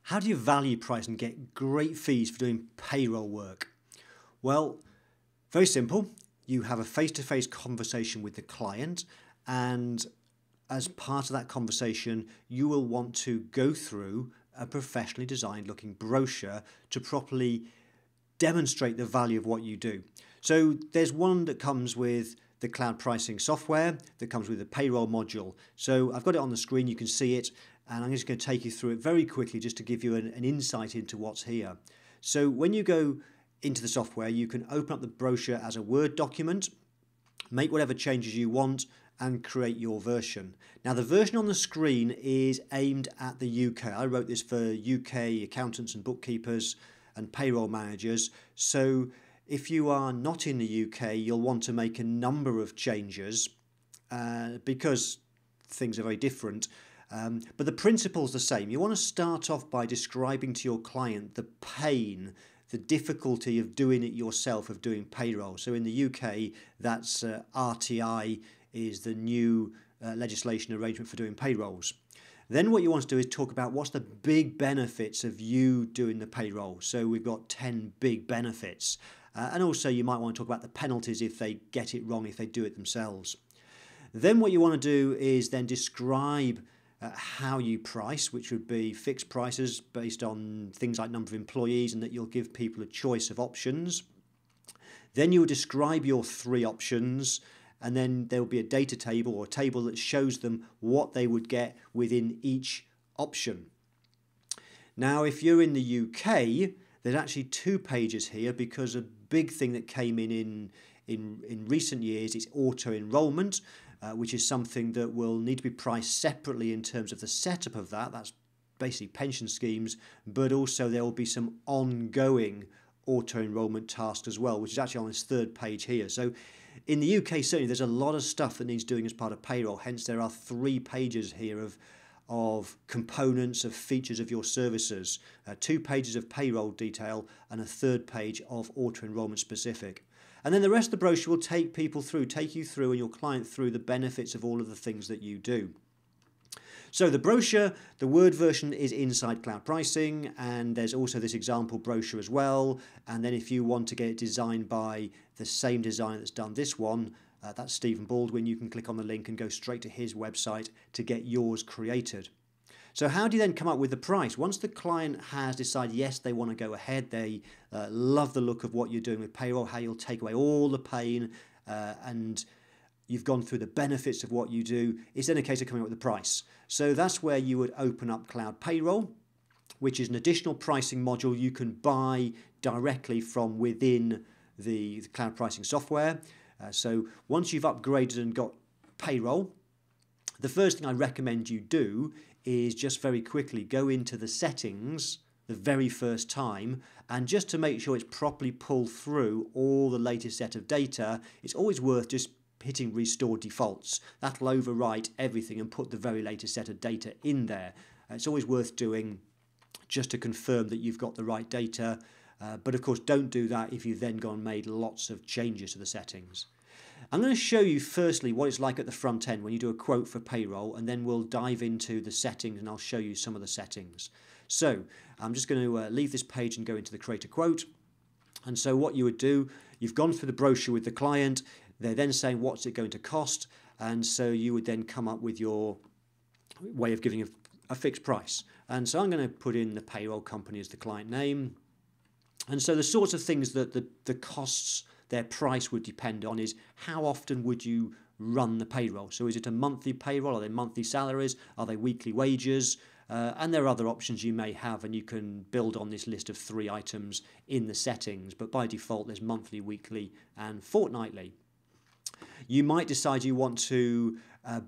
How do you value price and get great fees for doing payroll work? Well, very simple. You have a face-to-face conversation with the client, and as part of that conversation, you will want to go through a professionally designed looking brochure to properly demonstrate the value of what you do. So there's one that comes with the cloud pricing software that comes with the payroll module. So I've got it on the screen, you can see it, and I'm just going to take you through it very quickly just to give you an insight into what's here. So when you go into the software, you can open up the brochure as a Word document, make whatever changes you want, and create your version. Now the version on the screen is aimed at the UK. I wrote this for UK accountants and bookkeepers and payroll managers. So if you are not in the UK, you'll want to make a number of changes because things are very different. But the principle's the same. You want to start off by describing to your client the pain, the difficulty of doing it yourself, of doing payroll. So in the UK, that's RTI is the new legislation arrangement for doing payrolls. Then what you want to do is talk about what's the big benefits of you doing the payroll. So we've got 10 big benefits. And also you might want to talk about the penalties if they get it wrong, if they do it themselves. Then what you want to do is then describe how you price, which would be fixed prices based on things like number of employees, and that you'll give people a choice of options. Then you will describe your 3 options, and then there will be a data table or a table that shows them what they would get within each option. Now, if you're in the UK, there's actually 2 pages here because a big thing that came in recent years is auto-enrolment, which is something that will need to be priced separately in terms of the setup of that. That's basically pension schemes, but also there will be some ongoing auto-enrolment tasks as well, which is actually on this 3rd page here. So in the UK, certainly there's a lot of stuff that needs doing as part of payroll. Hence, there are 3 pages here of components, of features of your services, 2 pages of payroll detail, and a 3rd page of auto-enrolment specific. And then the rest of the brochure will take you through and your client through the benefits of all of the things that you do. So the brochure, the Word version is inside Cloud Pricing, and there's also this example brochure as well. And then if you want to get it designed by the same designer that's done this one, that's Stephen Baldwin, you can click on the link and go straight to his website to get yours created. So how do you then come up with the price? Once the client has decided, yes, they want to go ahead, they love the look of what you're doing with payroll, how you'll take away all the pain, and you've gone through the benefits of what you do, it's then a case of coming up with the price. So that's where you would open up Cloud Payroll, which is an additional pricing module you can buy directly from within the cloud pricing software. So once you've upgraded and got payroll, the first thing I recommend you do is just very quickly go into the settings the very first time, and just to make sure it's properly pulled through all the latest set of data, it's always worth just hitting restore defaults. That'll overwrite everything and put the very latest set of data in there. It's always worth doing just to confirm that you've got the right data, but of course don't do that if you've then gone and made lots of changes to the settings. I'm going to show you firstly what it's like at the front end when you do a quote for payroll, and then we'll dive into the settings and I'll show you some of the settings. So I'm just going to leave this page and go into the create a quote. And so what you would do, you've gone through the brochure with the client, they're then saying what's it going to cost, and so you would then come up with your way of giving a fixed price. And so I'm going to put in the payroll company as the client name. And so the sorts of things that the costs, their price would depend on is how often would you run the payroll. So is it a monthly payroll? Are they monthly salaries? Are they weekly wages? And there are other options you may have, and you can build on this list of 3 items in the settings. But by default, there's monthly, weekly, and fortnightly. You might decide you want to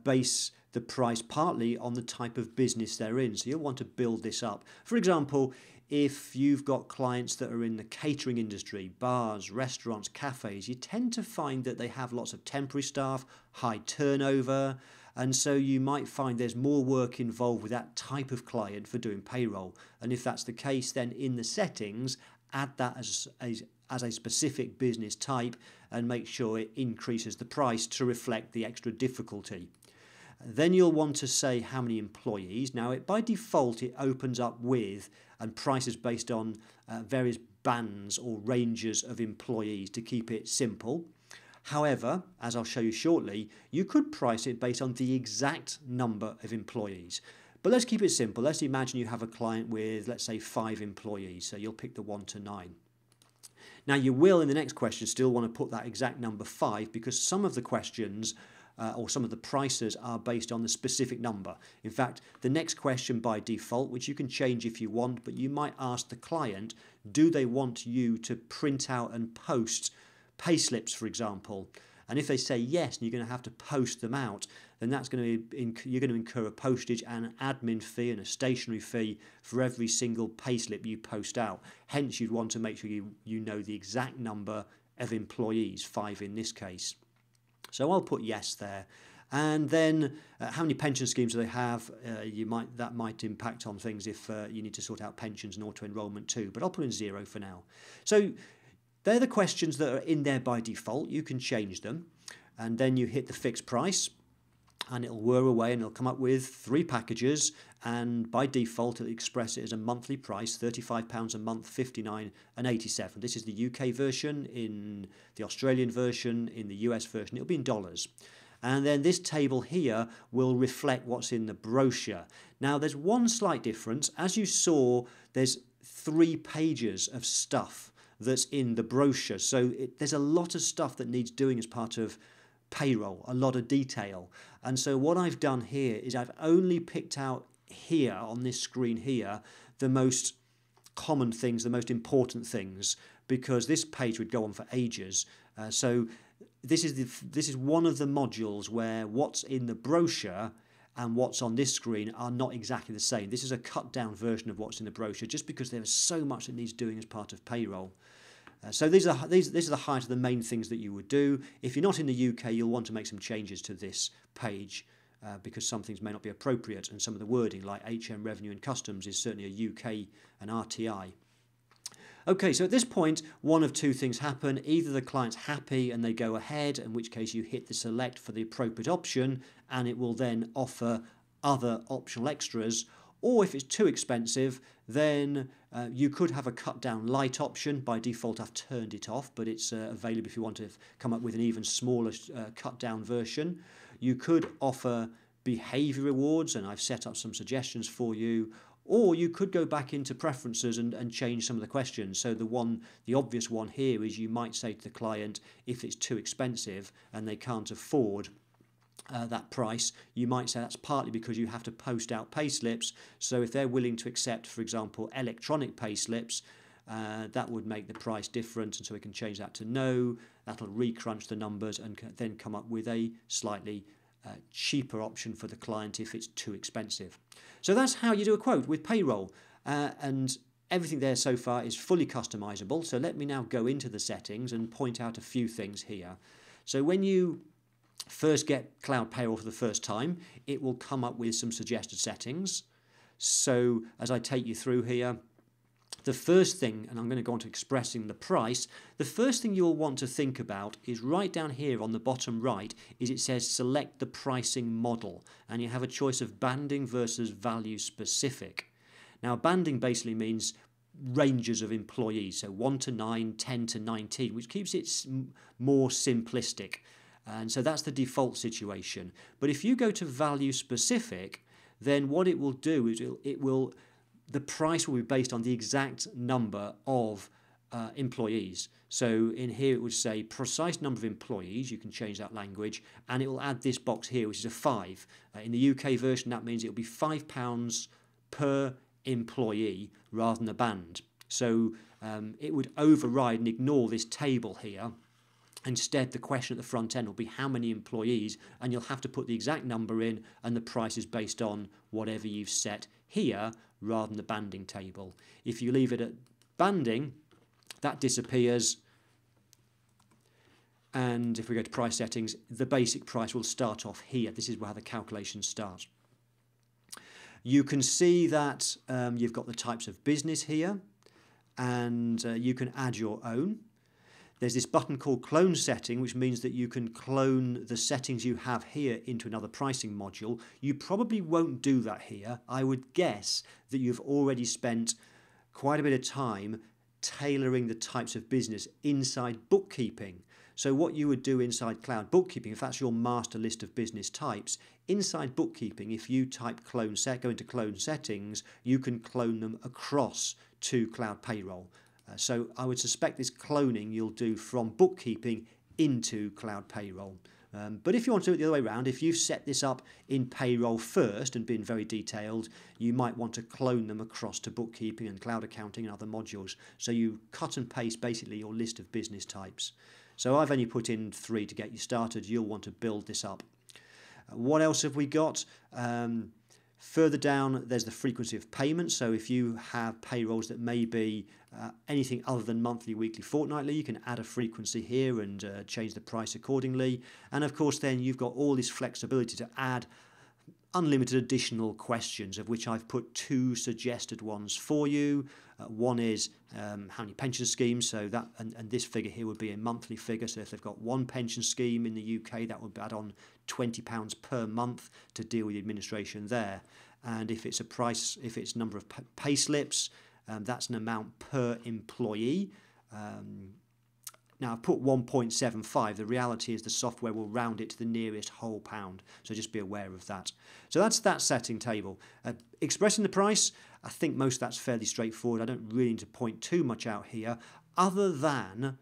base the price partly on the type of business they're in. So you'll want to build this up. For example, if you've got clients that are in the catering industry, bars, restaurants, cafes, you tend to find that they have lots of temporary staff, high turnover, and so you might find there's more work involved with that type of client for doing payroll. And if that's the case, then in the settings, add that as a specific business type and make sure it increases the price to reflect the extra difficulty. Then you'll want to say how many employees. Now, by default, it opens up with and prices based on various bands or ranges of employees to keep it simple. However, as I'll show you shortly, you could price it based on the exact number of employees. But let's keep it simple. Let's imagine you have a client with, let's say, 5 employees. So you'll pick the 1 to 9. Now, you will, in the next question, still want to put that exact number 5 because some of the questions or some of the prices are based on the specific number. In fact, the next question by default, which you can change if you want, but you might ask the client, do they want you to print out and post payslips, for example? And if they say yes, and you're going to have to post them out, then that's going to you're going to incur a postage and an admin fee and a stationery fee for every single payslip you post out. Hence, you'd want to make sure you know the exact number of employees, 5 in this case. So I'll put yes there. And then how many pension schemes do they have? That might impact on things if you need to sort out pensions and auto-enrolment too. But I'll put in 0 for now. So they're the questions that are in there by default. You can change them. And then you hit the fixed price. And it'll whir away and it'll come up with 3 packages. And by default, it'll express it as a monthly price, £35 a month, 59 and 87. This is the UK version. In the Australian version, in the US version, it'll be in dollars. And then this table here will reflect what's in the brochure. Now, there's one slight difference. As you saw, there's 3 pages of stuff that's in the brochure. So there's a lot of stuff that needs doing as part of payroll, a lot of detail. And so what I've done here is I've only picked out here on this screen here the most common things, the most important things, because this page would go on for ages. So this is one of the modules where what's in the brochure and what's on this screen are not exactly the same. This is a cut down version of what's in the brochure just because there is so much that needs doing as part of payroll. So these are the height of the main things that you would do. If you're not in the UK, you'll want to make some changes to this page because some things may not be appropriate, and some of the wording like HM Revenue and Customs is certainly a UK and RTI. Okay, so at this point, one of 2 things happen. Either the client's happy and they go ahead, in which case you hit the select for the appropriate option and it will then offer other optional extras. Or if it's too expensive, then you could have a cut down light option. By default, I've turned it off, but it's available if you want to come up with an even smaller cut down version. You could offer behavior rewards, and I've set up some suggestions for you. Or you could go back into preferences and change some of the questions. So the obvious one here is you might say to the client, if it's too expensive and they can't afford that price, you might say that's partly because you have to post out payslips. So if they're willing to accept, for example, electronic payslips, that would make the price different, and so we can change that to no. That'll recrunch the numbers and then come up with a slightly cheaper option for the client if it's too expensive. So that's how you do a quote with Payroll, and everything there so far is fully customizable. So let me now go into the settings and point out a few things here. So when you first get Cloud Payroll for the first time, it will come up with some suggested settings. So as I take you through here, the first thing, and I'm going to go on to expressing the price, the first thing you'll want to think about is right down here on the bottom right, is it says select the pricing model, and you have a choice of banding versus value specific. Now, banding basically means ranges of employees, so 1 to 9, 10 to 19, which keeps it more simplistic. And so that's the default situation. But if you go to value specific, then what it will do is the price will be based on the exact number of employees. So in here it would say precise number of employees. You can change that language, and it will add this box here, which is a 5. In the UK version, that means it will be £5 per employee rather than a band. So it would override and ignore this table here. Instead, the question at the front end will be how many employees, and you'll have to put the exact number in, and the price is based on whatever you've set here rather than the banding table. If you leave it at banding, that disappears. And if we go to price settings, the basic price will start off here. This is how the calculation starts. You can see that you've got the types of business here, and you can add your own. There's this button called Clone Setting, which means that you can clone the settings you have here into another pricing module. You probably won't do that here. I would guess that you've already spent quite a bit of time tailoring the types of business inside bookkeeping. So what you would do inside Cloud Bookkeeping, if that's your master list of business types, inside bookkeeping, if you type go into Clone Settings, you can clone them across to Cloud Payroll. So I would suspect this cloning you'll do from bookkeeping into Cloud Payroll. But if you want to do it the other way around, if you've set this up in Payroll first and been very detailed, you might want to clone them across to bookkeeping and cloud accounting and other modules. So you cut and paste basically your list of business types. So I've only put in 3 to get you started. You'll want to build this up. What else have we got? Further down, there's the frequency of payments. So if you have payrolls that may be anything other than monthly, weekly, fortnightly, you can add a frequency here and change the price accordingly. And of course, then you've got all this flexibility to add unlimited additional questions, of which I've put 2 suggested ones for you. One is how many pension schemes, so that and this figure here would be a monthly figure. So if they've got 1 pension scheme in the UK, that would add on £20 per month to deal with the administration there. And if it's if it's number of pay slips, that's an amount per employee. Now I've put 1.75. The reality is the software will round it to the nearest whole pound. So just be aware of that. So that's that setting table. Expressing the price, I think most of that's fairly straightforward. I don't really need to point too much out here, other than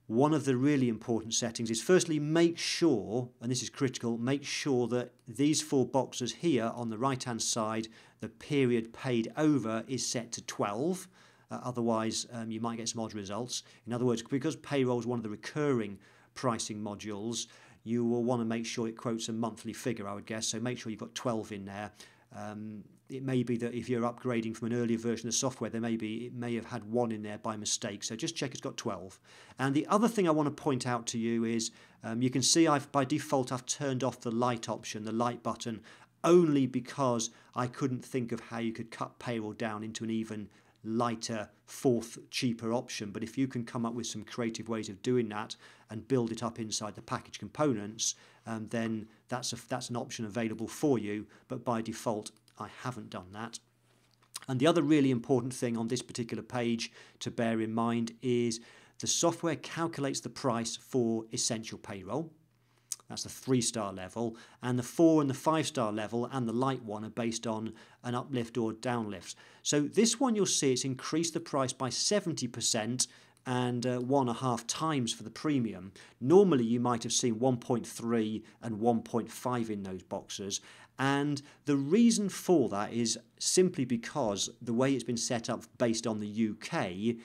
one of the really important settings is firstly make sure, and this is critical, make sure that these 4 boxes here on the right hand side, the period paid over is set to 12. Otherwise, you might get some odd results. In other words, because payroll is one of the recurring pricing modules, you will want to make sure it quotes a monthly figure, I would guess. So make sure you've got 12 in there. It may be that if you're upgrading from an earlier version of software, it may have had 1 in there by mistake. So just check it's got 12. And the other thing I want to point out to you is you can see by default I've turned off the light option, the light button, only because I couldn't think of how you could cut payroll down into an even lighter, 4th, cheaper option. But if you can come up with some creative ways of doing that and build it up inside the package components, then that's an option available for you. But by default, I haven't done that. And the other really important thing on this particular page to bear in mind is the software calculates the price for essential payroll. That's the 3-star level, and the 4 and the 5-star level and the light one are based on an uplift or downlift. So this one you'll see it's increased the price by 70% and 1.5 times for the premium. Normally you might have seen 1.3 and 1.5 in those boxes, and the reason for that is simply because the way it's been set up based on the UK,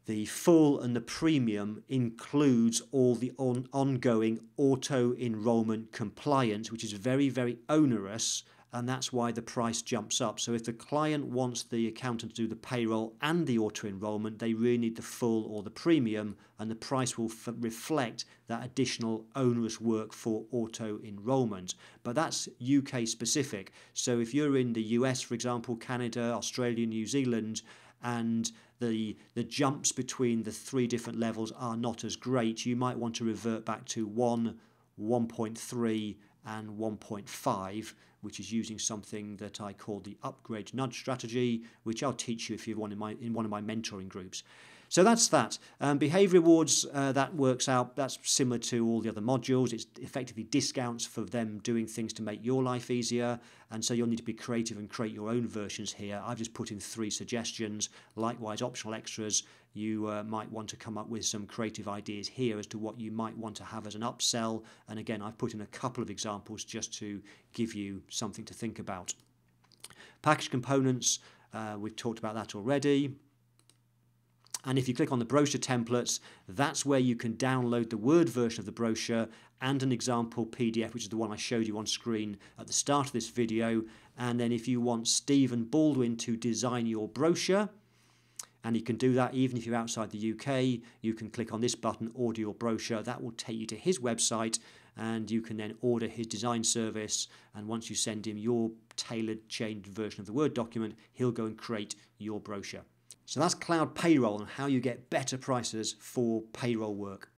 the full and the premium includes all the ongoing auto-enrolment compliance, which is very, very onerous, and that's why the price jumps up. So if the client wants the accountant to do the payroll and the auto-enrolment, they really need the full or the premium, and the price will reflect that additional onerous work for auto-enrolment. But that's UK specific. So if you're in the US, for example, Canada, Australia, New Zealand, and the jumps between the 3 different levels are not as great, you might want to revert back to 1, 1.3 and 1.5, which is using something that I call the upgrade nudge strategy, which I'll teach you if you're in one of my mentoring groups. So that's that. Behaviour rewards, that works out. That's similar to all the other modules. It's effectively discounts for them doing things to make your life easier. And so you'll need to be creative and create your own versions here. I've just put in 3 suggestions. Likewise, optional extras. You might want to come up with some creative ideas here as to what you might want to have as an upsell. And again, I've put in a couple of examples just to give you something to think about. Package components, we've talked about that already. And if you click on the brochure templates, that's where you can download the Word version of the brochure and an example PDF, which is the one I showed you on screen at the start of this video. And then if you want Stephen Baldwin to design your brochure, and you can do that even if you're outside the UK, you can click on this button, Order Your Brochure. That will take you to his website, and you can then order his design service. And once you send him your tailored, changed version of the Word document, he'll go and create your brochure. So that's Cloud Payroll and how you get better prices for payroll work.